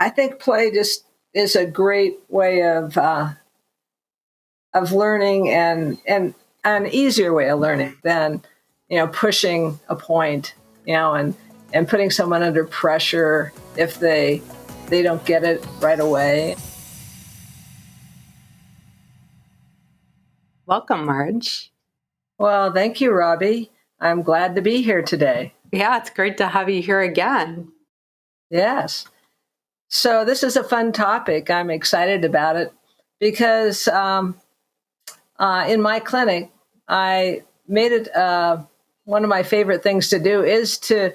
I think play just is a great way of learning, and an easier way of learning than, pushing a point, and putting someone under pressure if they don't get it right away. Welcome, Marge. Well, thank you, Robbie. I'm glad to be here today. Yeah, it's great to have you here again. Yes. So this is a fun topic. I'm excited about it because in my clinic, I made it one of my favorite things to do is to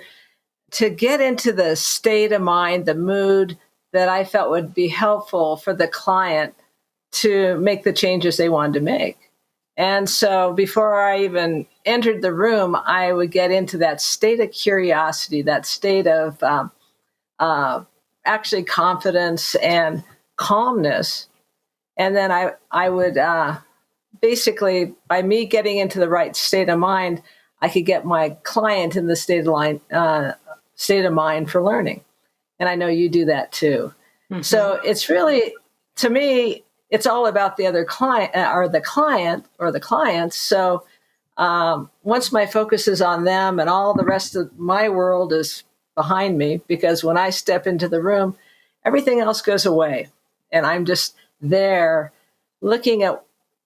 get into the state of mind, the mood that I felt would be helpful for the client to make the changes they wanted to make. And so before I even entered the room, I would get into that state of curiosity, that state of actually confidence and calmness. And then I would basically, by me getting into the right state of mind, I could get my client in the state of mind for learning. And I know you do that too. Mm-hmm. So it's really, to me, it's all about the other client or the clients. So once my focus is on them and all the rest of my world is behind me, because when I step into the room, everything else goes away. And I'm just there looking at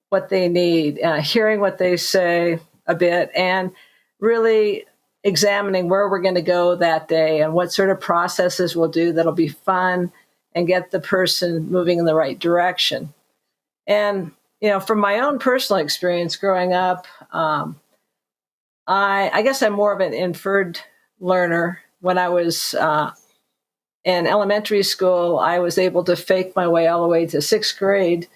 what they need, hearing what they say a bit, and really examining where we're going to go that day and what sort of processes we'll do that'll be fun and get the person moving in the right direction. And, from my own personal experience growing up, I guess I'm more of an inferred learner. When I was in elementary school, I was able to fake my way all the way to sixth grade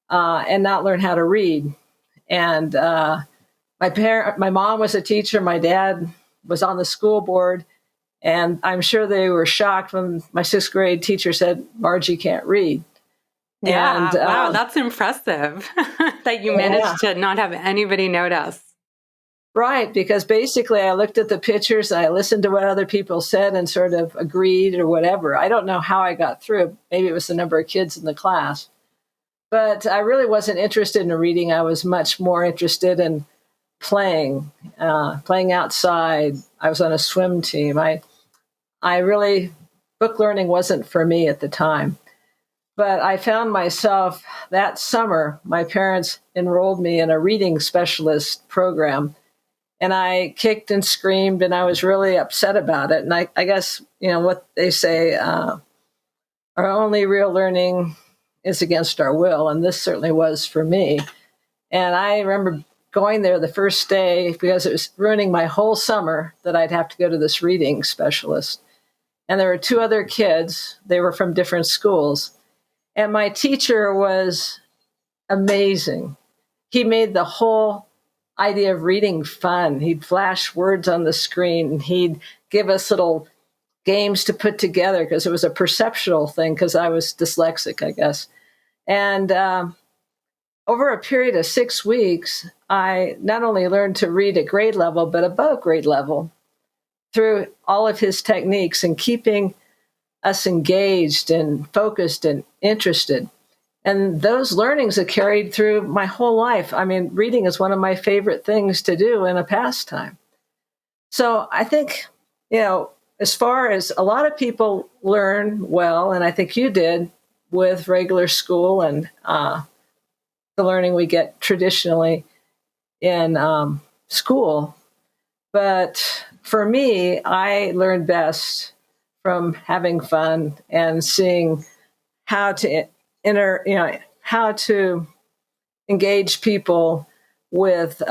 and not learn how to read. And my mom was a teacher. My dad was on the school board. And I'm sure they were shocked when my sixth grade teacher said, "Margie can't read." Yeah, and, wow, that's impressive that you managed to not have anybody notice. Right, because basically I looked at the pictures, I listened to what other people said and sort of agreed or whatever. I don't know how I got through. Maybe it was the number of kids in the class. But I really wasn't interested in reading. I was much more interested in playing outside. I was on a swim team. I really, book learning wasn't for me at the time. But I found myself that summer, my parents enrolled me in a reading specialist program. And I kicked and screamed, and I was really upset about it. And I guess, what they say, our only real learning is against our will. And this certainly was for me. And I remember going there the first day because it was ruining my whole summer that I'd have to go to this reading specialist. And there were two other kids. They were from different schools. And my teacher was amazing. He made the whole idea of reading fun. He'd flash words on the screen, and he'd give us little games to put together because it was a perceptual thing because I was dyslexic, I guess. And over a period of 6 weeks, I not only learned to read at grade level, but above grade level through all of his techniques and keeping us engaged and focused and interested. And those learnings have carried through my whole life. I mean, reading is one of my favorite things to do in a pastime. So I think, as far as a lot of people learn well, and I think you did with regular school and the learning we get traditionally in school. But for me, I learned best from having fun and seeing how to how to engage people with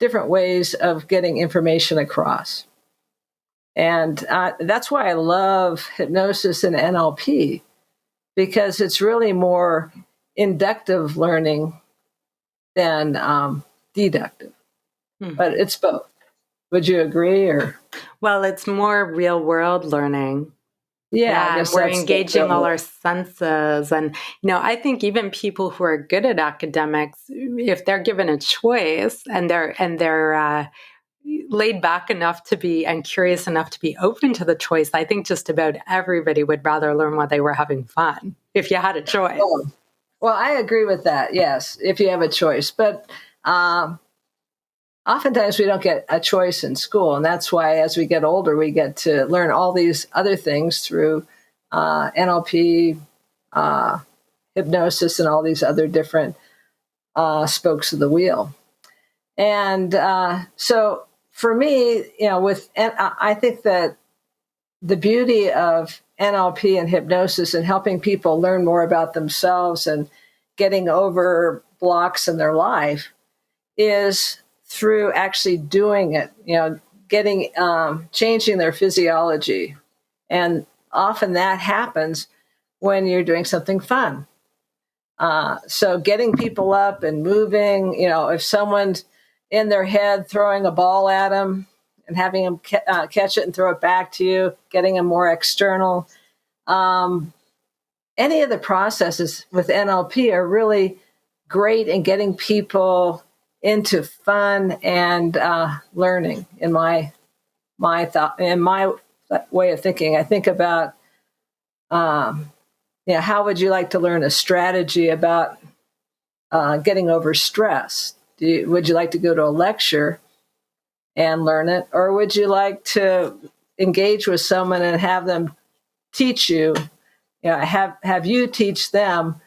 different ways of getting information across. And that's why I love hypnosis and NLP, because it's really more inductive learning than deductive. But it's both. Would you agree? Or well, it's more real world learning. Yeah, we're engaging all our senses. And, I think even people who are good at academics, if they're given a choice and they're laid back enough to be and curious enough to be open to the choice, I think just about everybody would rather learn while they were having fun if you had a choice. Oh, well, I agree with that. Yes, if you have a choice, but oftentimes we don't get a choice in school, and that's why as we get older, we get to learn all these other things through NLP, hypnosis, and all these other different spokes of the wheel. And so for me, I think that the beauty of NLP and hypnosis and helping people learn more about themselves and getting over blocks in their life is through actually doing it, changing their physiology. And often that happens when you're doing something fun. So getting people up and moving, if someone's in their head throwing a ball at them and having them catch it and throw it back to you, getting them more external. Any of the processes with NLP are really great in getting people into fun and learning. In my way of thinking, I think about how would you like to learn a strategy about getting over stress? Would you like to go to a lecture and learn it, or would you like to engage with someone and have them teach you? Have you teach them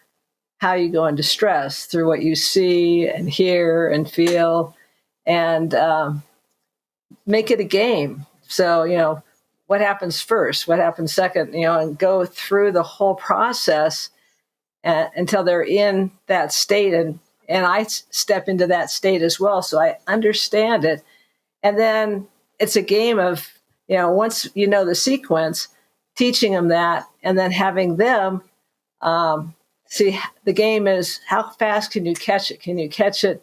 how you go into stress through what you see and hear and feel, and make it a game. So, what happens first, what happens second, and go through the whole process until they're in that state. And I step into that state as well, so I understand it. And then it's a game of, once you know the sequence, teaching them that, and then having them see, the game is how fast can you catch it? Can you catch it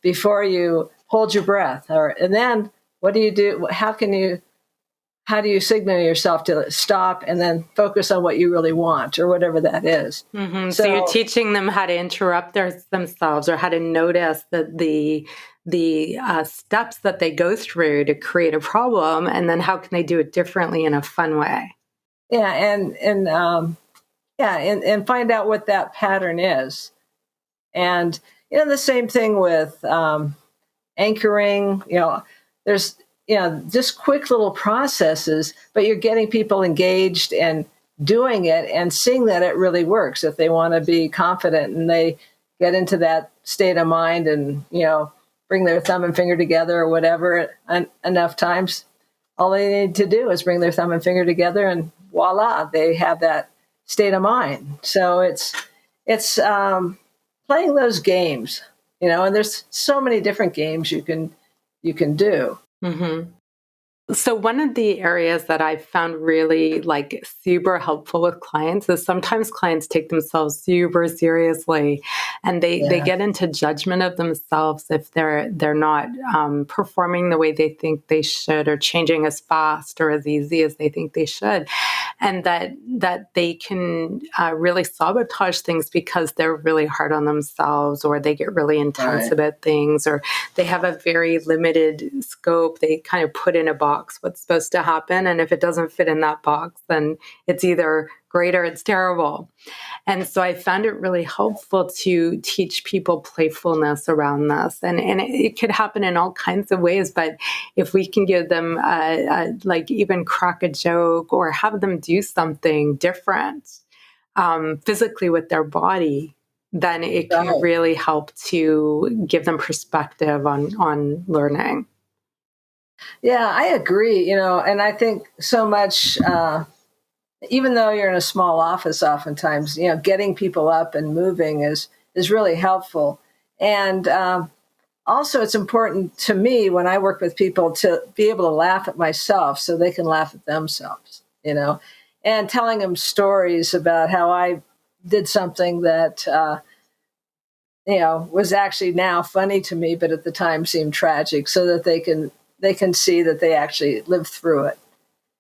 before you hold your breath? And then what do you do? How do you signal yourself to stop and then focus on what you really want, or whatever that is? Mm-hmm. So you're teaching them how to interrupt themselves, or how to notice the steps that they go through to create a problem, and then how can they do it differently in a fun way? Yeah, and find out what that pattern is. And the same thing with anchoring. There's just quick little processes, but you're getting people engaged and doing it and seeing that it really works. If they want to be confident and they get into that state of mind and, bring their thumb and finger together or whatever enough times, all they need to do is bring their thumb and finger together, and voila, they have that state of mind. So it's playing those games, and there's so many different games you can do. Mm-hmm. So one of the areas that I've found really super helpful with clients is sometimes clients take themselves super seriously, and they get into judgment of themselves if they're not performing the way they think they should, or changing as fast or as easy as they think they should. And that they can really sabotage things because they're really hard on themselves, or they get really intense about things, or they have a very limited scope. They kind of put in a box what's supposed to happen, and if it doesn't fit in that box, then it's either great or it's terrible. And so I found it really helpful to teach people playfulness around this, and it could happen in all kinds of ways. But if we can give them even crack a joke or have them do something different physically with their body, then it can really help to give them perspective on learning. Yeah, I agree, and I think so much, even though you're in a small office, oftentimes, getting people up and moving is really helpful. And also it's important to me when I work with people to be able to laugh at myself so they can laugh at themselves, and telling them stories about how I did something that, was actually now funny to me, but at the time seemed tragic, so that they can see that they actually lived through it.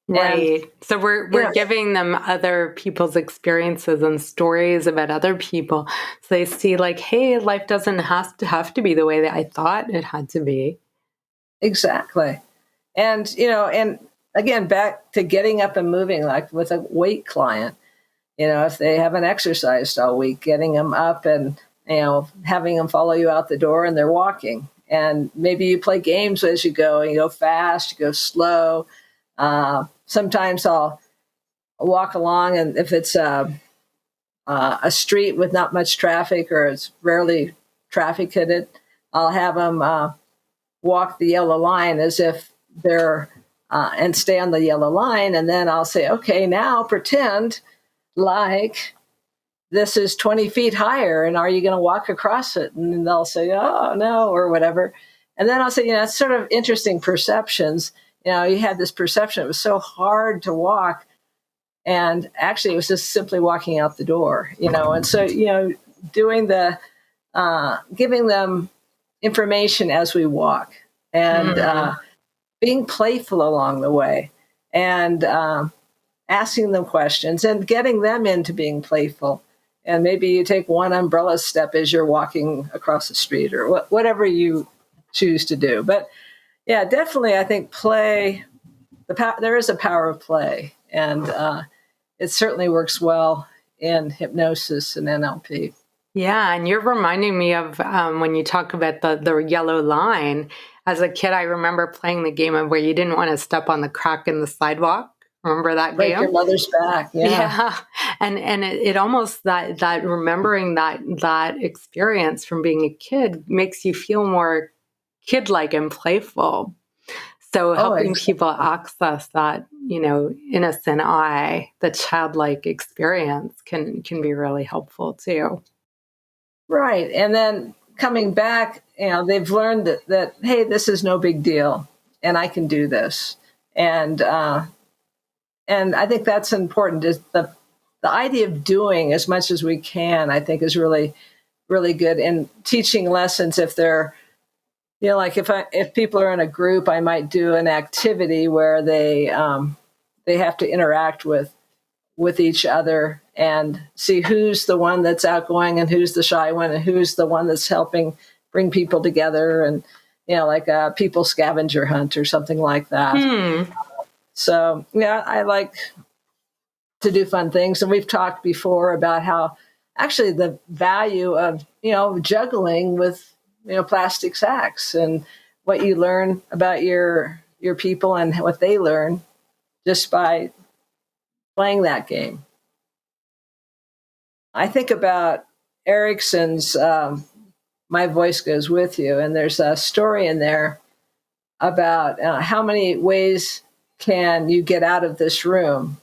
Right. And, so we're giving them other people's experiences and stories about other people. So they see hey, life doesn't have to be the way that I thought it had to be. Exactly. And, and again, back to getting up and moving, like with a weight client, if they haven't exercised all week, getting them up and, having them follow you out the door and they're walking. And maybe you play games as you go, and you go fast, you go slow. Sometimes I'll walk along, and if it's a street with not much traffic or it's rarely traffic hit, I'll have them walk the yellow line as if they're and stay on the yellow line. And then I'll say, okay, now pretend like this is 20 feet higher, and are you going to walk across it? And they'll say, oh, no, or whatever. And then I'll say, it's sort of interesting perceptions. You had this perception. It was so hard to walk. And actually, it was just simply walking out the door, And so, doing giving them information as we walk, and being playful along the way, and asking them questions and getting them into being playful. And maybe you take one umbrella step as you're walking across the street, or whatever you choose to do. But yeah, definitely, I think play, there is a power of play. And it certainly works well in hypnosis and NLP. Yeah, and you're reminding me of when you talk about the yellow line. As a kid, I remember playing the game of where you didn't want to step on the crack in the sidewalk. Remember that Break game? Your mother's back. Yeah. And it almost that remembering that experience from being a kid makes you feel more kid-like and playful. So helping people access that, innocent eye, the childlike experience can be really helpful too. Right. And then coming back, they've learned that, hey, this is no big deal and I can do this. And I think that's important. Is the idea of doing as much as we can, I think, is really, really good. And teaching lessons, if they're, like if people are in a group, I might do an activity where they have to interact with each other and see who's the one that's outgoing and who's the shy one and who's the one that's helping bring people together, and like a people scavenger hunt or something like that. So I like to do fun things, and we've talked before about how actually the value of juggling with plastic sacks, and what you learn about your people and what they learn just by playing that game. I think about Erickson's My Voice Goes With You, and there's a story in there about how many ways can you get out of this room,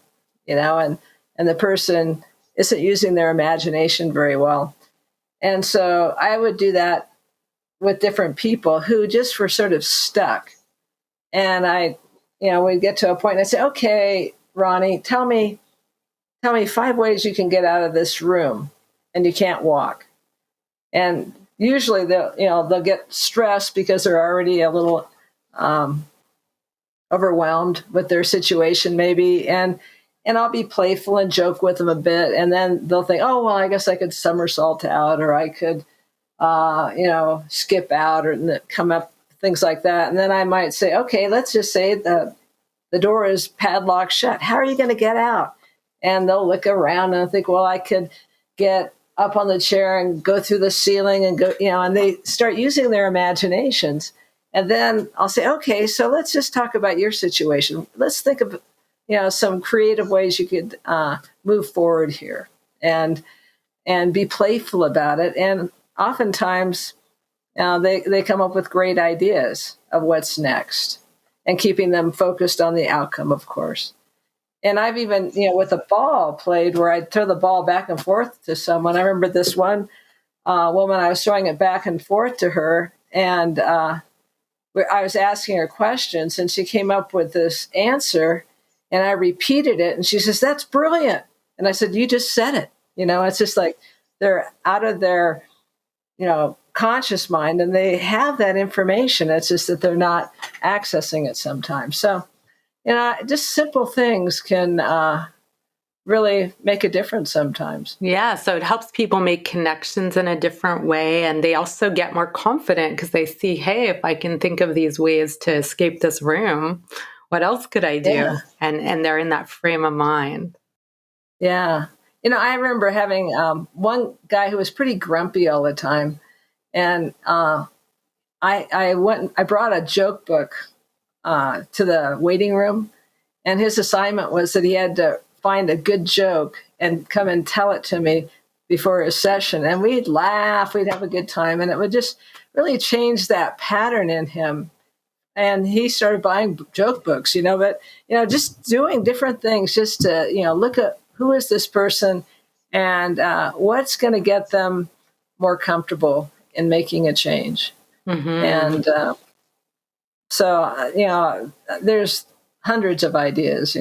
and the person isn't using their imagination very well. And so I would do that with different people who just were sort of stuck. And we'd get to a point and I'd say, okay, Ronnie, tell me 5 ways you can get out of this room and you can't walk. And usually they'll get stressed because they're already a little overwhelmed with their situation maybe. And I'll be playful and joke with them a bit. And then they'll think, oh, well, I guess I could somersault out, or I could, skip out, or come up, things like that. And then I might say, okay, let's just say the door is padlocked shut. How are you going to get out? And they'll look around and think, well, I could get up on the chair and go through the ceiling and go, and they start using their imaginations. And then I'll say, okay, so let's just talk about your situation. Let's think of, some creative ways you could move forward here, and be playful about it. And oftentimes they come up with great ideas of what's next, and keeping them focused on the outcome, of course. And I've even, with a ball played where I'd throw the ball back and forth to someone. I remember this one woman, I was throwing it back and forth to her, and I was asking her questions, and she came up with this answer, and I repeated it, and she says, that's brilliant. And I said, you just said it. It's just like they're out of their, conscious mind, and they have that information. It's just that they're not accessing it sometimes. So, just simple things can really make a difference sometimes. Yeah, so it helps people make connections in a different way. And they also get more confident because they see, hey, if I can think of these ways to escape this room, what else could I do? Yeah. And they're in that frame of mind. Yeah. I remember having one guy who was pretty grumpy all the time. And I brought a joke book to the waiting room. And his assignment was that he had to find a good joke and come and tell it to me before his session. And we'd laugh, we'd have a good time. And it would just really change that pattern in him. And he started buying joke books, but, just doing different things just to, look at who is this person and what's going to get them more comfortable in making a change. Mm-hmm. And so, there's hundreds of ideas,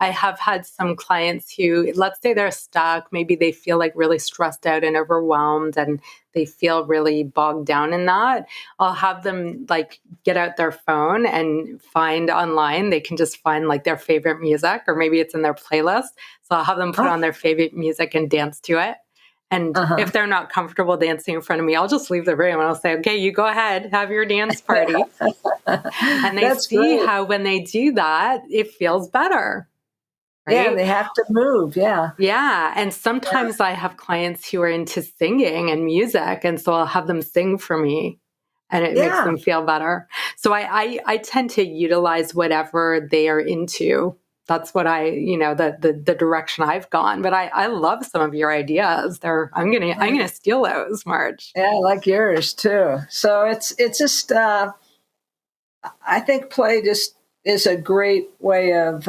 I have had some clients who, let's say they're stuck, maybe they feel like really stressed out and overwhelmed and they feel really bogged down in that. I'll have them like get out their phone and find online, they can just find like their favorite music, or maybe it's in their playlist. So I'll have them put on their favorite music and dance to it. And if they're not comfortable dancing in front of me, I'll just leave the room and I'll say, okay, you go ahead, have your dance party. And they see great. How when they do that, it feels better. Right? Yeah, they have to move. Yeah. Yeah. And sometimes I have clients who are into singing and music. And so I'll have them sing for me and it makes them feel better. So I tend to utilize whatever they are into. That's what the direction I've gone. But I love some of your ideas. I'm gonna steal those, Marge. Yeah, I like yours too. So it's just I think play just is a great way of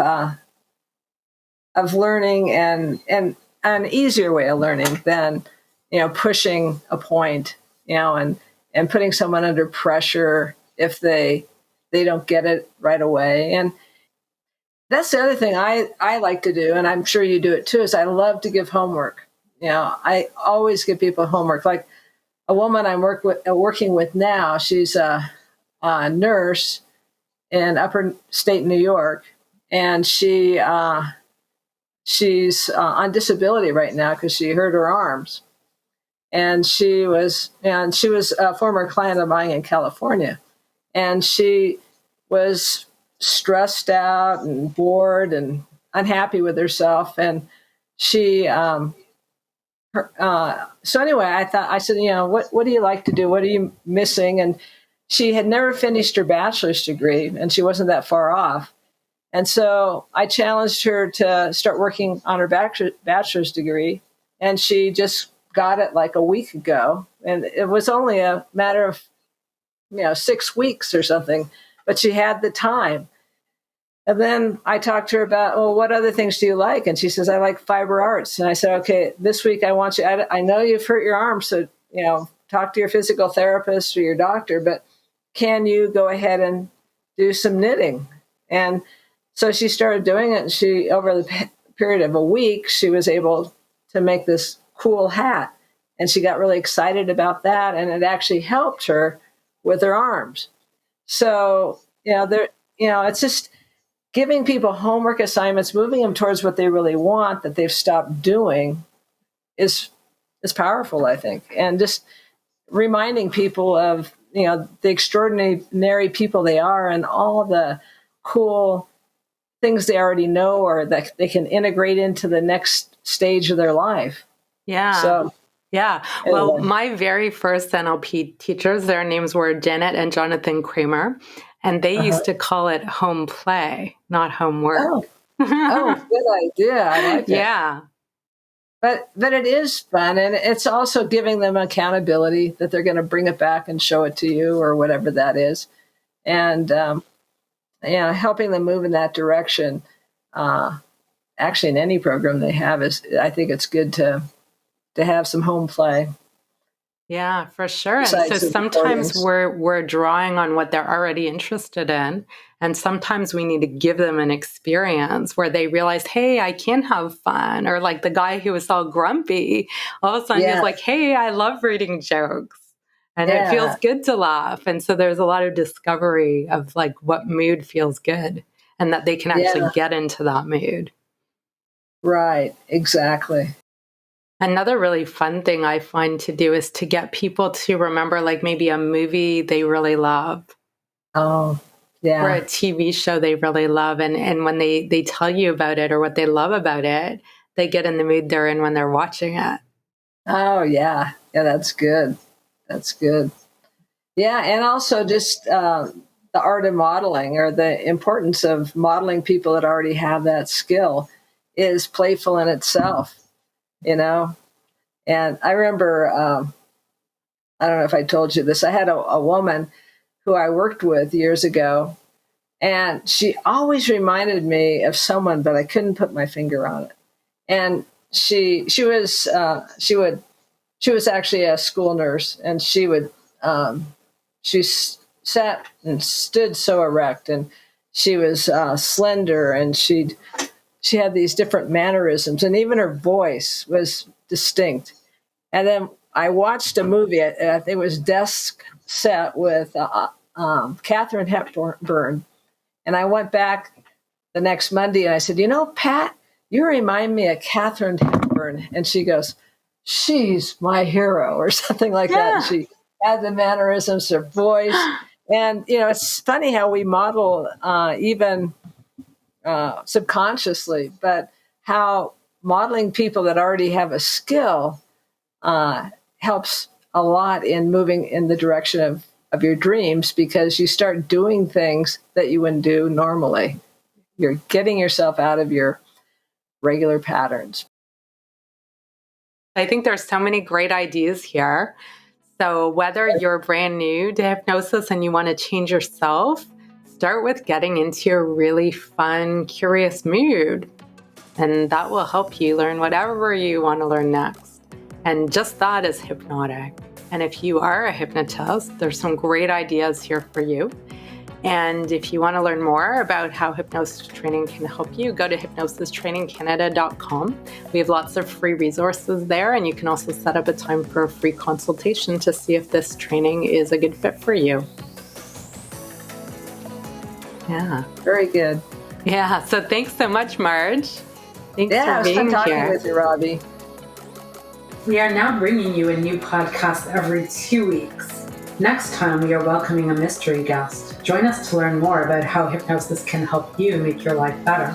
learning and an easier way of learning than, pushing a point, and putting someone under pressure if they don't get it right away. And that's the other thing I like to do, and I'm sure you do it too, is I love to give homework. I always give people homework. Like a woman I'm working with now, she's a nurse in upper state New York, and she's on disability right now because she hurt her arms. And she was a former client of mine in California. And she was stressed out and bored and unhappy with herself. And she, so anyway, I said, what do you like to do? What are you missing? And she had never finished her bachelor's degree and she wasn't that far off. And so I challenged her to start working on her bachelor's degree, and she just got it like a week ago. And it was only a matter of, 6 weeks or something, but she had the time. And then I talked to her about, well, what other things do you like? And she says, I like fiber arts. And I said, okay, this week I want you, I know you've hurt your arm, so, talk to your physical therapist or your doctor, but can you go ahead and do some knitting? And so she started doing it. And over the period of a week, she was able to make this cool hat. And she got really excited about that. And it actually helped her with her arms. So, it's just giving people homework assignments, moving them towards what they really want that they've stopped doing is powerful, I think. And just reminding people of, the extraordinary people they are and all the cool things they already know or that they can integrate into the next stage of their life. Yeah. So, yeah. Well, my very first NLP teachers, their names were Janet and Jonathan Kramer, and they used to call it home play, not homework. Oh, good idea. I like it. Yeah. But it is fun, and it's also giving them accountability that they're going to bring it back and show it to you or whatever that is. And, helping them move in that direction, actually in any program they have I think it's good to have some home play. Yeah, for sure. And so sometimes we're drawing on what they're already interested in. And sometimes we need to give them an experience where they realize, hey, I can have fun. Or like the guy who was all grumpy, all of a sudden he's like, hey, I love reading jokes. And it feels good to laugh. And so there's a lot of discovery of like what mood feels good and that they can actually get into that mood. Right. Exactly. Another really fun thing I find to do is to get people to remember like maybe a movie they really love. Oh, Or yeah. a TV show they really love. And when they tell you about it or what they love about it, they get in the mood they're in when they're watching it. Oh, yeah. Yeah, that's good. That's good. Yeah, and also just the art of modeling, or the importance of modeling people that already have that skill, is playful in itself, you know? And I remember, I don't know if I told you this, I had a woman who I worked with years ago, and she always reminded me of someone, but I couldn't put my finger on it. And she was actually a school nurse, and she sat and stood so erect, and she was slender, and she had these different mannerisms, and even her voice was distinct. And then I watched a movie. I think it was Desk Set with Katharine Hepburn, and I went back the next Monday and I said, Pat, you remind me of Katharine Hepburn. And she goes, she's my hero, or something like that. And she had the mannerisms, her voice. And, it's funny how we model even subconsciously, but how modeling people that already have a skill helps a lot in moving in the direction of your dreams, because you start doing things that you wouldn't do normally. You're getting yourself out of your regular patterns. I think there's so many great ideas here. So whether you're brand new to hypnosis and you want to change yourself, start with getting into a really fun, curious mood. And that will help you learn whatever you want to learn next. And just that is hypnotic. And if you are a hypnotist, there's some great ideas here for you. And if you want to learn more about how hypnosis training can help you, go to hypnosistrainingcanada.com. We have lots of free resources there, and you can also set up a time for a free consultation to see if this training is a good fit for you. Yeah. Very good. Yeah. So thanks so much, Marge. Thanks for being here. Yeah, it was fun talking with you, Robbie. We are now bringing you a new podcast every 2 weeks. Next time, we are welcoming a mystery guest. Join us to learn more about how hypnosis can help you make your life better.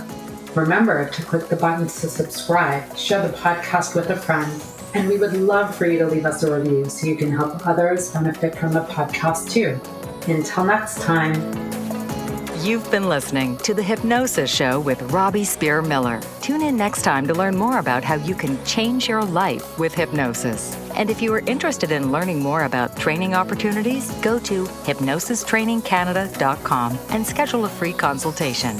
Remember to click the buttons to subscribe, share the podcast with a friend, and we would love for you to leave us a review so you can help others benefit from the podcast too. Until next time. You've been listening to The Hypnosis Show with Robbie Spear Miller. Tune in next time to learn more about how you can change your life with hypnosis. And if you are interested in learning more about training opportunities, go to hypnosistrainingcanada.com and schedule a free consultation.